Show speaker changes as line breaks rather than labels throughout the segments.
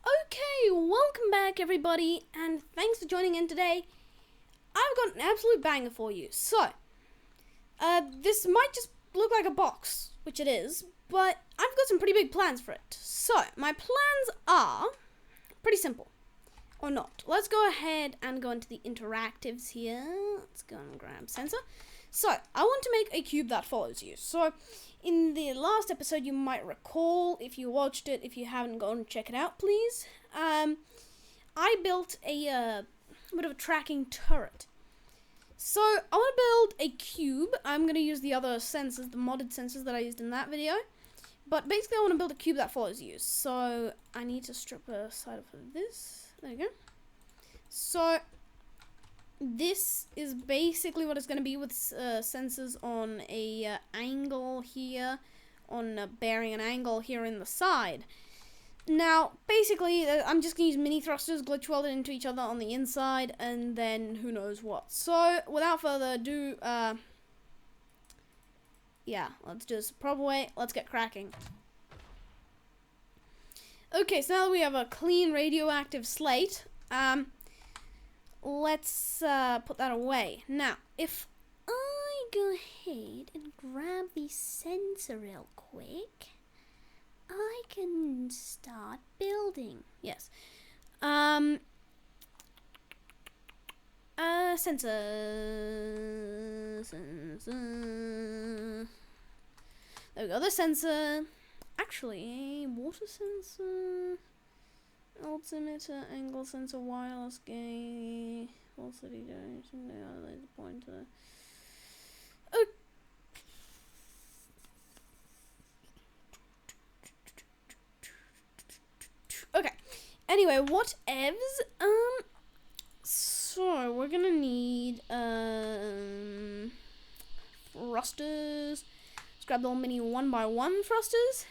Okay, welcome back everybody, and thanks for joining in today. I've got an absolute banger for you. So, this might just look like a box, which it is, but I've got some pretty big plans for it. So, my plans are pretty simple, or not. Let's go ahead and go into the interactives here. Let's go and grab sensor. So, I want to make a cube that follows you. So, in the last episode, you might recall, if you watched it, if you haven't, go and check it out, please. I built a bit of a tracking turret. So, I want to build a cube. I'm going to use the other sensors, the modded sensors that I used in that video. But basically, I want to build a cube that follows you. So, I need to strip aside of this. There you go. So, this is basically what it's going to be with sensors on a angle here, on bearing an angle here in the side. Now, basically, I'm just going to use mini thrusters glitch welded into each other on the inside, and then who knows what. So, without further ado, yeah, let's do this the proper way. Let's get cracking. Okay, so now that we have a clean radioactive slate, let's put that away. Now, if I go ahead and grab the sensor real quick, I can start building. Yes. Sensor. There we go, the sensor. Actually, water sensor. Altimeter, angle sensor, wireless gain, velocity direction, laser pointer. Okay. Anyway, whatevs. So we're gonna need thrusters. Let's grab the little mini 1x1 thrusters.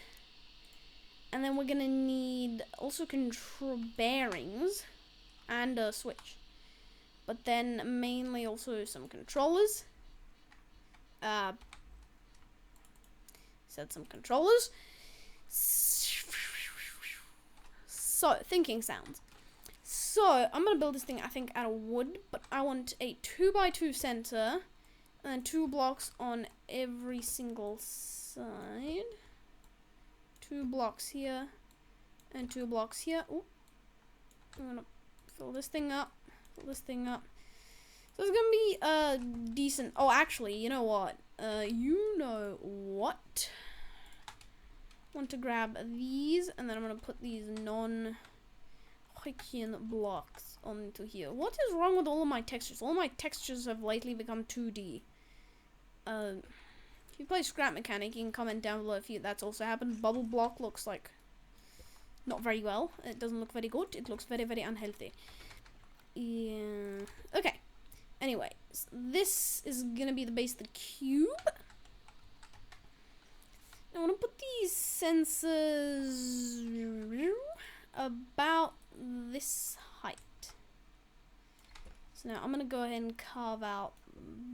And then we're gonna need also control bearings and a switch. But then mainly also some controllers. Said some controllers. So, thinking sounds. So, I'm gonna build this thing, I think, out of wood, but I want a 2x2 center and then 2 blocks on every single side. 2 blocks here and 2 blocks here. Ooh. I'm gonna fill this thing up. So it's gonna be decent. Oh, actually, you know what? Want to grab these, and then I'm gonna put these non-Hoikian blocks onto here. What is wrong with all of my textures? All my textures have lately become 2D. If you play Scrap Mechanic, you can comment down below if that's also happened. Bubble block looks like not very well. It doesn't look very good. It looks very, very unhealthy. Yeah. Okay. Anyway, so this is gonna be the base of the cube. I want to put these sensors about this height. So now I'm gonna go ahead and carve out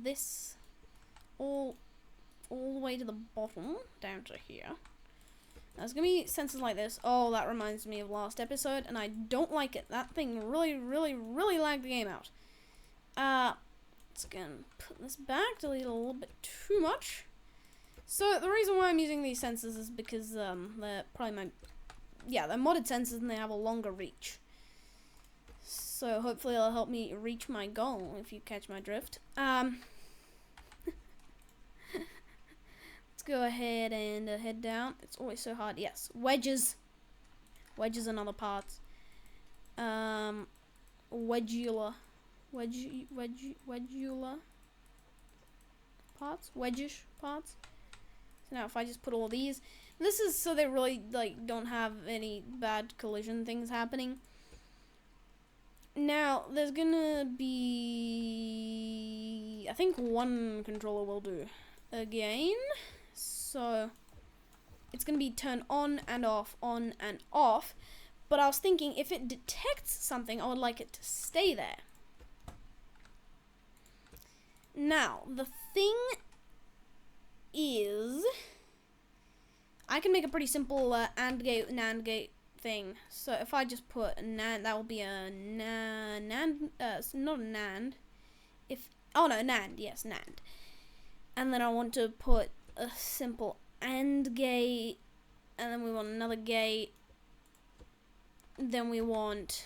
this all the way to the bottom, down to here. Now, there's gonna be sensors like this. Oh, that reminds me of last episode, and I don't like it. That thing really, really, really lagged the game out. Let's go and put this back, delete a little bit too much. So, the reason why I'm using these sensors is because, they're probably they're modded sensors and they have a longer reach. So, hopefully it'll help me reach my goal, if you catch my drift. Let's go ahead and head down. It's always so hard. Yes, wedges. Wedges and other parts. Wedgula parts? Wedgish parts. So now if I just put all these, this is so they really don't have any bad collision things happening. Now there's gonna be, I think, one controller will do again. So it's gonna be turn on and off, on and off. But I was thinking if it detects something, I would like it to stay there. Now, the thing is, I can make a pretty simple AND gate, NAND gate thing. So if I just put a NAND, that will be a NAND, not a NAND. NAND, yes, NAND. And then I want to put a simple AND gate, and then we want another gate. Then we want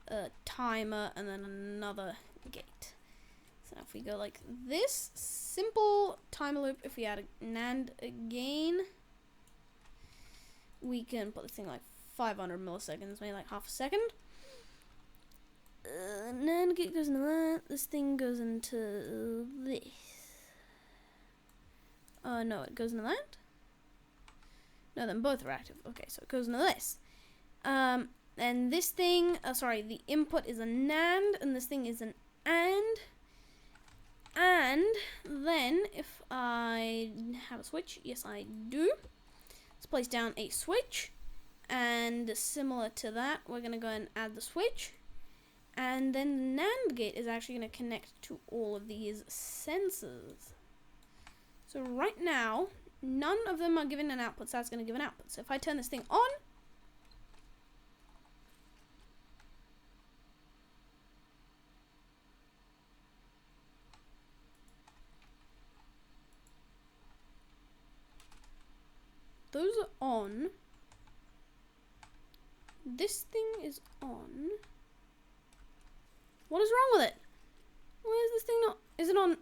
a timer, and then another gate. So if we go like this, simple time loop, if we add a NAND again, we can put this thing like 500 milliseconds, maybe like half a second. NAND gate goes into that, this thing goes into this. No, it goes into that? No, then both are active. Okay, so it goes into this. And this thing, the input is a NAND, and this thing is an AND. And then, if I have a switch, yes I do. Let's place down a switch. And similar to that, we're going to go and add the switch. And then the NAND gate is actually going to connect to all of these sensors. So right now, none of them are giving an output, so that's going to give an output. So if I turn this thing on, those are on. This thing is on. What is wrong with it? Why is this thing not... Is it on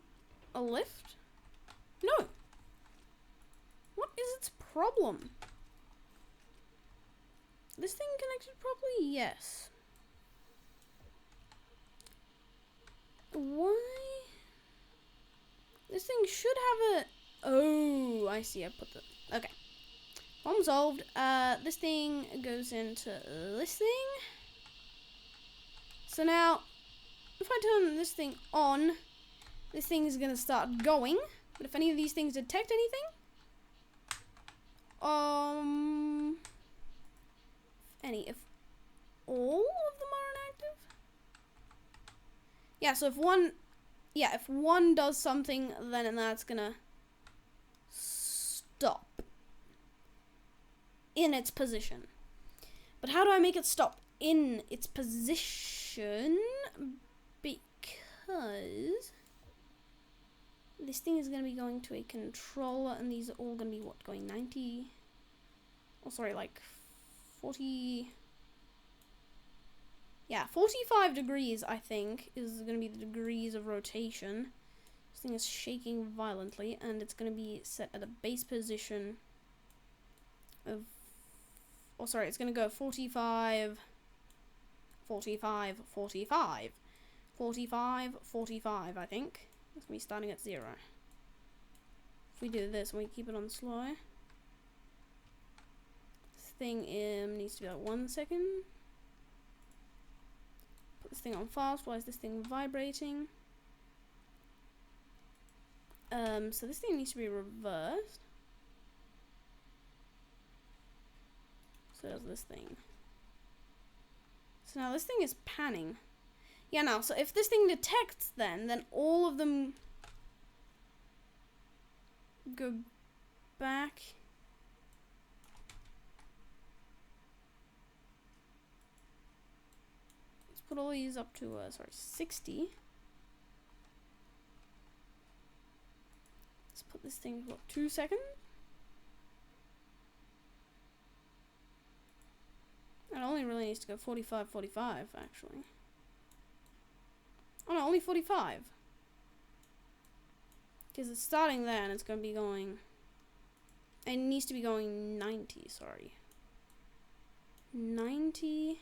a lift? No. What is its problem? This thing connected properly? Yes. Why? This thing should have a... Oh, I see. I put the... Okay. Problem solved. This thing goes into this thing. So now, if I turn this thing on, this thing is going to start going. But if any of these things detect anything, if all of them are inactive? Yeah, so if one does something, then that's gonna stop in its position. But how do I make it stop in its position? Because this thing is going to be going to a controller, and these are all going to be, going 90? Oh, sorry, like 40... Yeah, 45 degrees, I think, is going to be the degrees of rotation. This thing is shaking violently, and it's going to be set at a base position of... Oh, sorry, it's going to go 45, 45, 45, 45, 45, I think. It's going to be starting at 0. If we do this and we keep it on slow, this thing needs to be like 1 second. Put this thing on fast. Why is this thing vibrating? So this thing needs to be reversed. So does this thing. So now this thing is panning. Yeah, no, so if this thing detects then all of them go back. Let's put all these up to, 60. Let's put this thing for 2 seconds. It only really needs to go 45, 45, actually. Oh no, only 45. Because it's starting there and it's going to be going... It needs to be going 90, sorry. 90.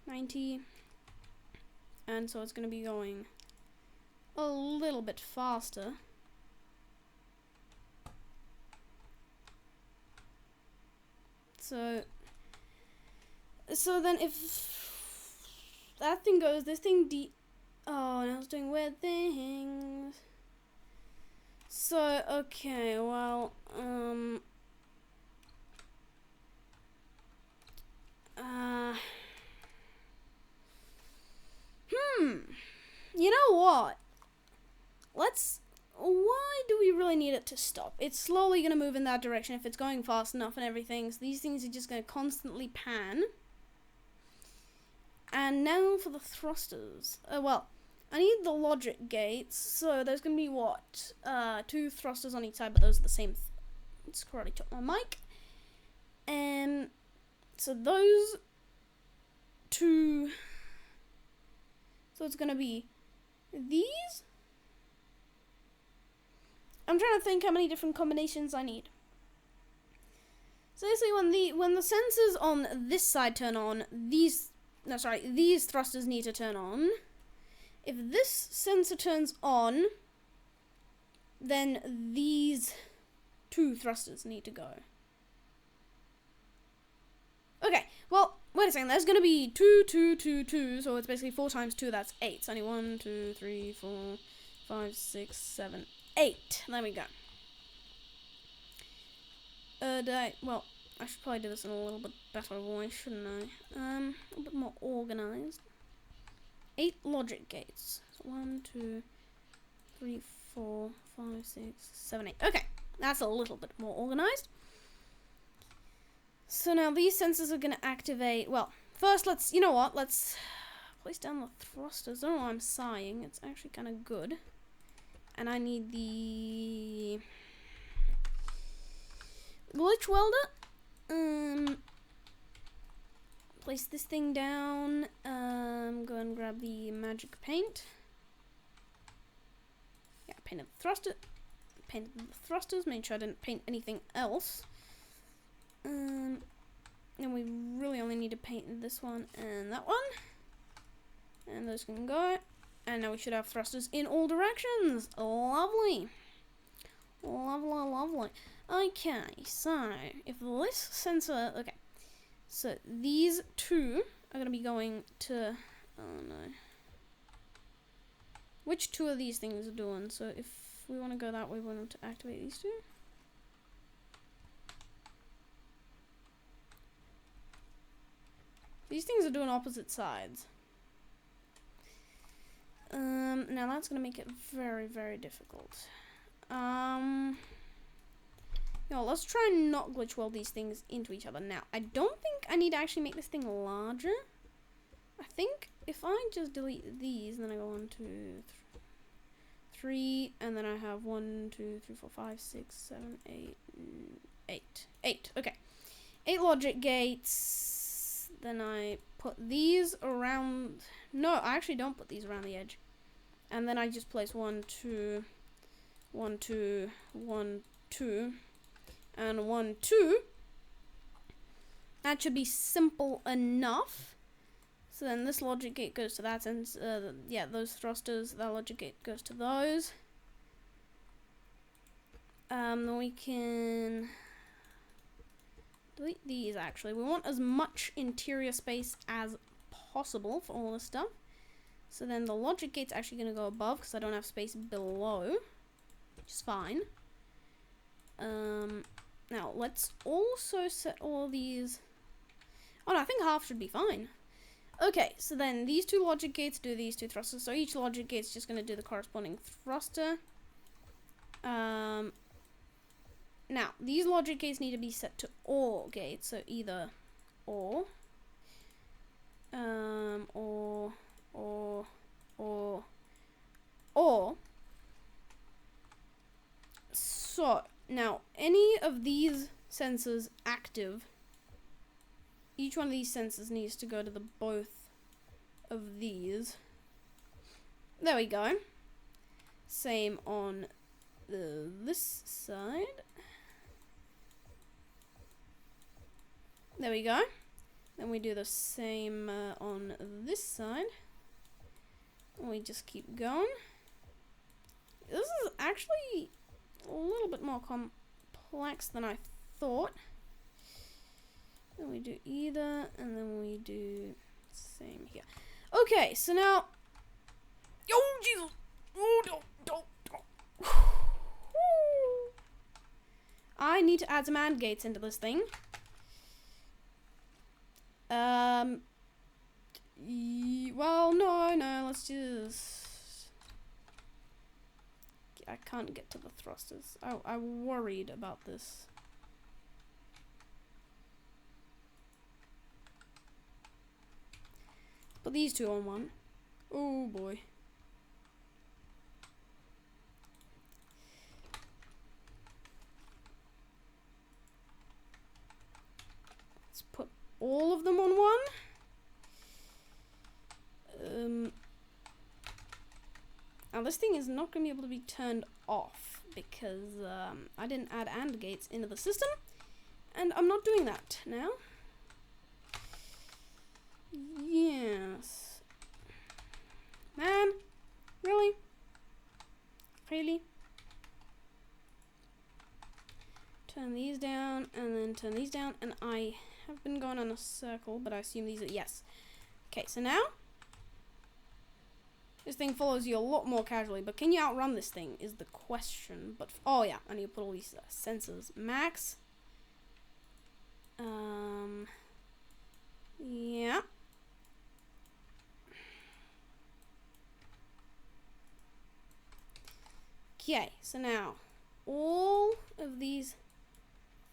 90. And so it's going to be going a little bit faster. So then if that thing goes, this thing oh, now it's doing weird things. So, okay, well, you know what? Why do we really really need it to stop. It's slowly going to move in that direction if it's going fast enough and everything. So these things are just going to constantly pan. And now for the thrusters. Well, I need the logic gates. So there's going to be what? 2 thrusters on each side, but those are the same. Let's karate chop my mic. And so those 2. So it's going to be these. I'm trying to think how many different combinations I need. So basically when the sensors on this side turn on, these thrusters need to turn on. If this sensor turns on, then these 2 thrusters need to go. Okay, well, wait a second, there's going to be 2, 2, 2, 2, so it's basically 4 times 2, that's 8. So only 1, 2, 3, 4, 5, 6, 7, 8. There we go. Well, I should probably do this in a little bit better voice, shouldn't I? A bit more organized. 8 logic gates. So 1, 2, 3, 4, 5, 6, 7, 8. Okay, that's a little bit more organized. So now these sensors are going to activate. Well, first let's place down the thrusters. I don't know why I'm sighing. It's actually kind of good. And I need the glitch welder. Place this thing down. Go and grab the magic paint. Yeah, painted the thruster. Painted the thrusters. Made sure I didn't paint anything else. And we really only need to paint this one and that one. And those can go. And now we should have thrusters in all directions. Lovely. Lovely, lovely. Okay, so if this sensor... Okay, so these 2 are going to be going to... Oh no. Which 2 of these things are doing? So if we want to go that way, we want to activate these 2. These things are doing opposite sides. Now that's going to make it very, very difficult. Let's try and not glitch weld these things into each other. Now, I don't think I need to actually make this thing larger. I think if I just delete these, then I go 1, 2, 3, and then I have 1, 2, 3, 4, 5, 6, 7, 8, 8. 8, okay. 8 logic gates. Then I put these around... No, I actually don't put these around the edge. And then I just place 1, 2, 1, 2, 1, 2, and 1, 2. That should be simple enough. So then this logic gate goes to that, and yeah, those thrusters, that logic gate goes to those. Then we can delete these actually. We want as much interior space as possible for all this stuff. So then the logic gate's actually going to go above because I don't have space below, which is fine. Now let's also set all these. Oh no, I think half should be fine. Okay, so then these 2 logic gates do these 2 thrusters. So each logic gate's just going to do the corresponding thruster. Now these logic gates need to be set to OR gates. So either OR, or. So now any of these sensors active, each one of these sensors needs to go to the both of these. There we go. Same on this side. There we go. Then we do the same on this side. And we just keep going. This is actually a little bit more complex than I thought. Then we do either, and then we do same here. Okay, so now... Oh, Jesus! Oh, don't. I need to add some AND gates into this thing. Well, no, let's just... I can't get to the thrusters. I worried about this. Put these two on one. Oh boy. Let's put all of them on one. Now this thing is not going to be able to be turned off because I didn't add AND gates into the system, and I'm not doing that now. Yes. Man, really? Really? Turn these down and then turn these down, and I have been going on a circle, but I assume these are, yes. Okay, so now this thing follows you a lot more casually, but can you outrun this thing is the question. But oh yeah, I need to put all these sensors max. Yeah. Okay, so now all of these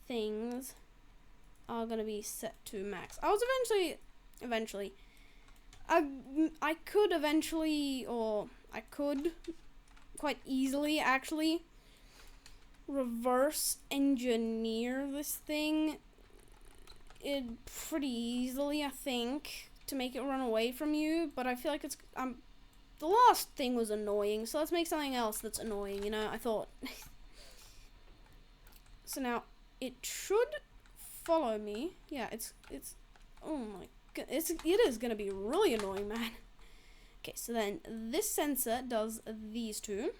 things are gonna be set to max. I was eventually I could eventually, or I could quite easily actually reverse engineer this thing pretty easily, I think, to make it run away from you, but I feel like it's the last thing was annoying, so let's make something else that's annoying, you know, I thought. So now it should follow me. Yeah, it's oh my god, it is gonna be really annoying, man. Okay, so then this sensor does these two,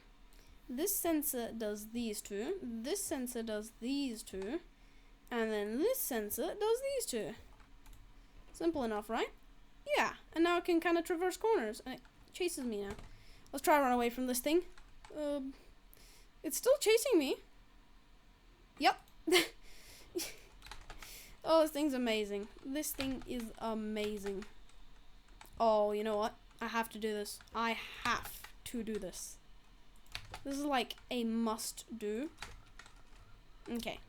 this sensor does these two, this sensor does these two, and then this sensor does these two. Simple enough, right? Yeah, and now it can kind of traverse corners, and it chases me now. Let's try to run away from this thing. It's still chasing me. Yep. Oh, this thing's amazing. This thing is amazing. Oh, you know what? I have to do this. I have to do this. This is like a must do. Okay.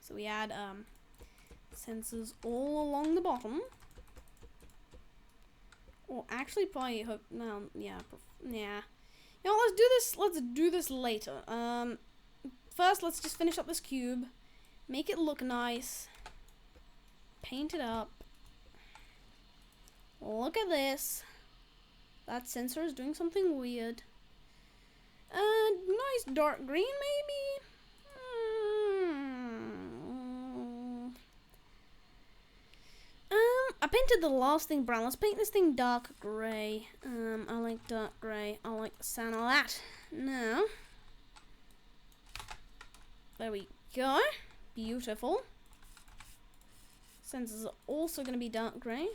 So we add sensors all along the bottom. Or actually probably hope no, yeah. You know, let's do this later. First let's just finish up this cube. Make it look nice. Paint it up. Look at this. That sensor is doing something weird. Nice dark green maybe? I painted the last thing brown. Let's paint this thing dark grey. I like dark grey. I like the sound of that. Now, there we go. Beautiful. Sensors are also going to be dark grey.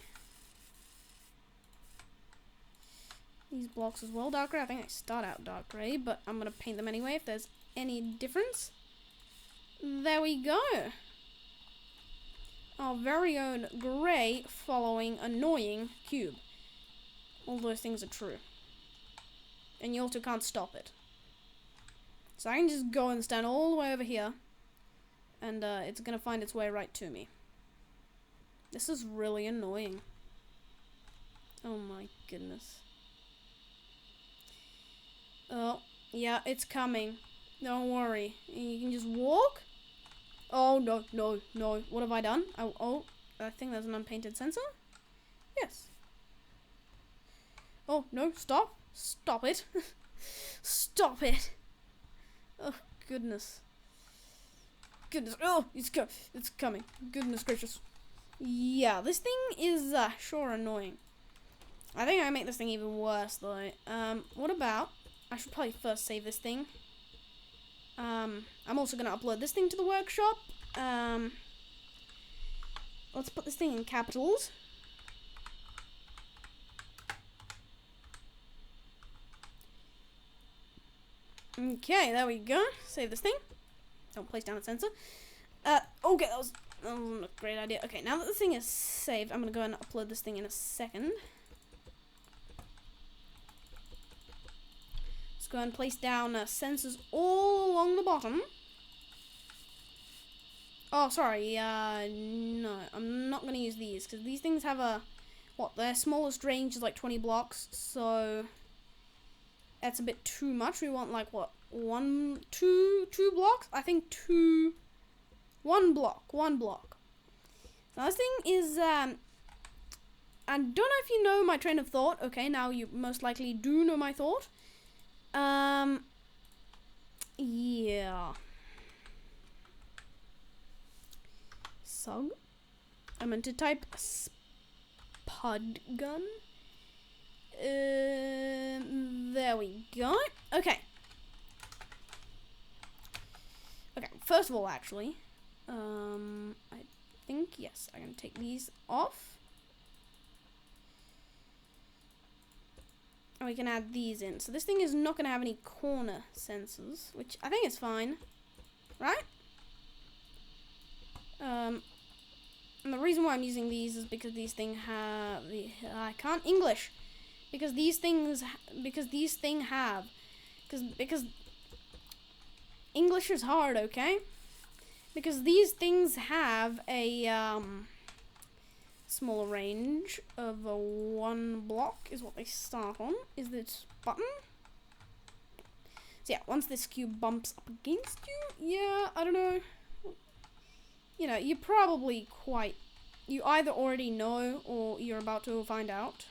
These blocks as well, dark grey. I think they start out dark grey, but I'm going to paint them anyway if there's any difference. There we go. Our very own grey following annoying cube. All those things are true. And you also can't stop it. So I can just go and stand all the way over here. And it's going to find its way right to me. This is really annoying. Oh my goodness. Oh, yeah, it's coming. Don't worry. You can just walk. Oh, no, no, no. What have I done? Oh, I think there's an unpainted sensor. Yes. Oh, no, stop. Stop it. Stop it. Oh, goodness. Goodness. Oh, it's coming. Goodness gracious. Yeah, this thing is sure annoying. I think I make this thing even worse, though. What about... I should probably first save this thing. I'm also going to upload this thing to the workshop. Let's put this thing in capitals. Okay, there we go. Save this thing. Don't place down a sensor. Okay, that was a great idea. Okay, now that the thing is saved, I'm going to go and upload this thing in a second. go and place down sensors all along the bottom. Oh, sorry. No, I'm not going to use these because these things have their smallest range is like 20 blocks. So that's a bit too much. We want like what? Two blocks? I think one block. Now this thing is, I don't know if you know my train of thought. Okay, now you most likely do know my thought. Yeah. Sug. I meant to type spud gun. There we go. Okay. Okay, first of all, actually, I think, yes, I'm going to take these off. And we can add these in. So this thing is not going to have any corner sensors, which I think is fine, right? And the reason why I'm using these is because these things have I can't English because these things have English is hard, okay? Because these things have a smaller range of 1 block is what they start on. Is this button? So yeah, once this cube bumps up against you, yeah, I don't know. You know, you either already know or you're about to find out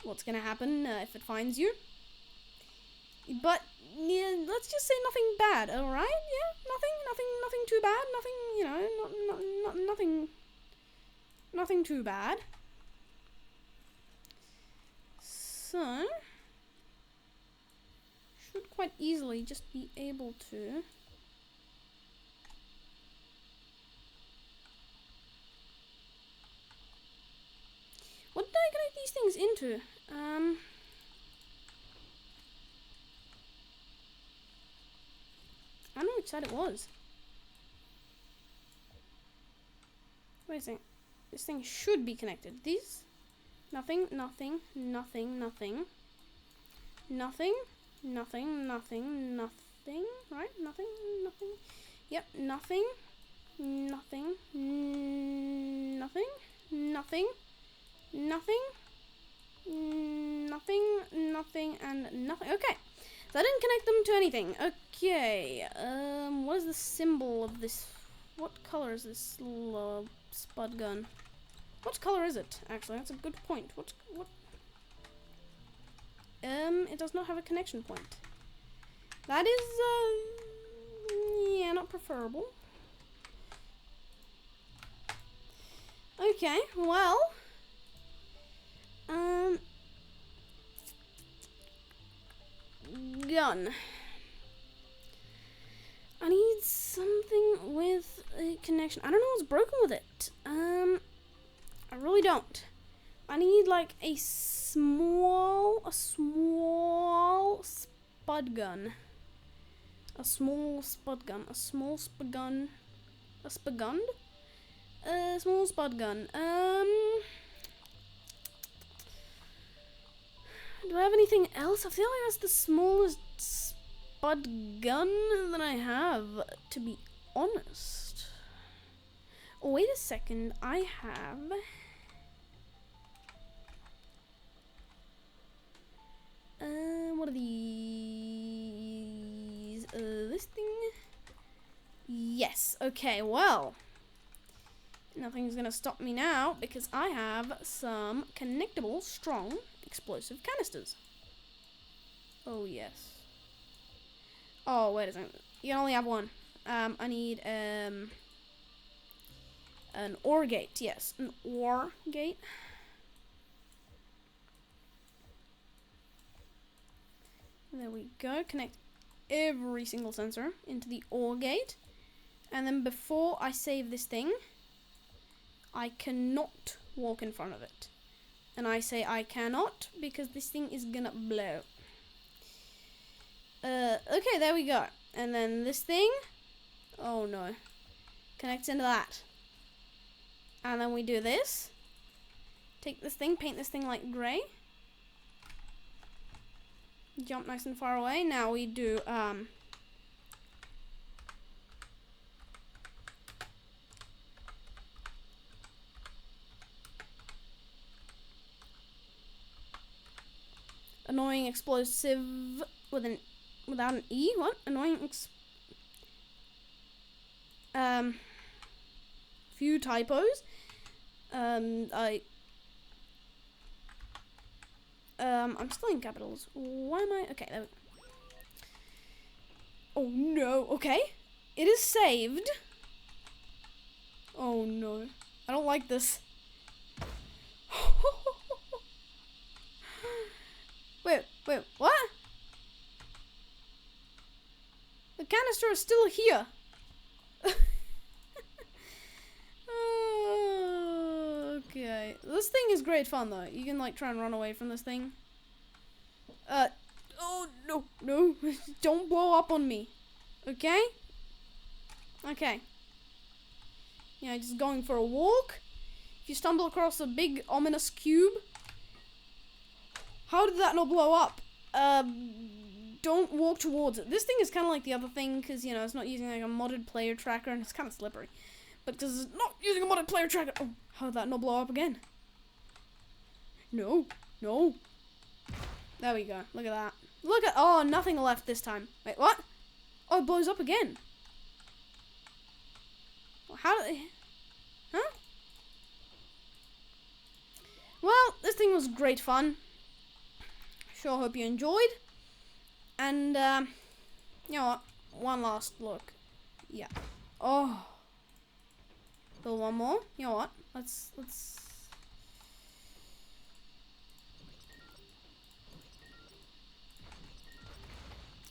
what's gonna happen if it finds you. But yeah, let's just say nothing bad, alright? Yeah, nothing too bad, nothing, you know, nothing too bad. So, should quite easily just be able to what did I connect these things into? I don't know which side it was. Wait a second. This thing should be connected. These? Nothing. Right? Nothing. Yep, nothing. And nothing. Okay. So I didn't connect them to anything. Okay. What is the symbol of this? What color is this little spud gun? What color is it? Actually, that's a good point. What? It does not have a connection point. That is, yeah, not preferable. Okay, well, gun. I need something with a connection. I don't know what's broken with it. I really don't. I need like a small spud gun. A small spud gun. Do I have anything else? I feel like that's the smallest spud gun that I have, to be honest. Oh, wait a second. I have... what are these? This thing? Yes. Okay, well. Nothing's gonna stop me now because I have some connectable, strong, explosive canisters. Oh, yes. Oh, wait a second. You can only have one. I need, an OR gate. Yes, an OR gate. There we go. Connect every single sensor into the OR gate. And then before I save this thing, I cannot walk in front of it. And I say I cannot because this thing is gonna blow. Okay, there we go. And then this thing, oh no, connects into that. And then we do this. Take this thing, paint this thing like grey. Jump nice and far away. Now we do, annoying explosive without an E? What? Annoying few typos. I'm still in capitals. Why am I? Okay, there we go. Oh no, okay. It is saved. Oh no. I don't like this. Wait, what? The canister is still here. Okay. This thing is great fun though. You can like try and run away from this thing. Oh no. Don't blow up on me. Okay? Okay. Yeah, just going for a walk. If you stumble across a big ominous cube. How did that not blow up? Don't walk towards it. This thing is kind of like the other thing because, you know, it's not using like a modded player tracker and it's kind of slippery. But because it's not using a modded player tracker. Oh, how did that not blow up again? No. There we go. Look at that. Look at, oh, nothing left this time. Wait, what? Oh, it blows up again. How did they, huh? Well, this thing was great fun. Sure hope you enjoyed. And, you know what? One last look. Yeah. Oh. Build one more. You know what? Let's.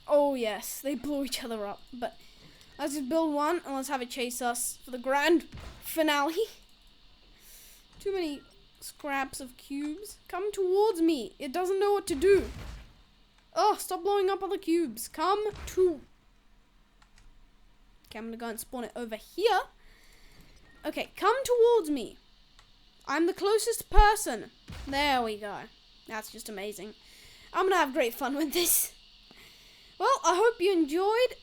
Oh yes, they blew each other up. But let's just build one and let's have it chase us for the grand finale. Too many scraps of cubes. Come towards me. It doesn't know what to do. Oh, stop blowing up other cubes. Come to. Okay, I'm gonna go and spawn it over here. Okay, come towards me. I'm the closest person. There we go. That's just amazing. I'm gonna have great fun with this. Well, I hope you enjoyed,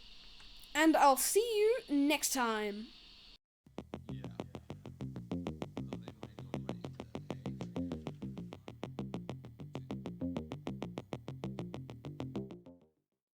and I'll see you next time.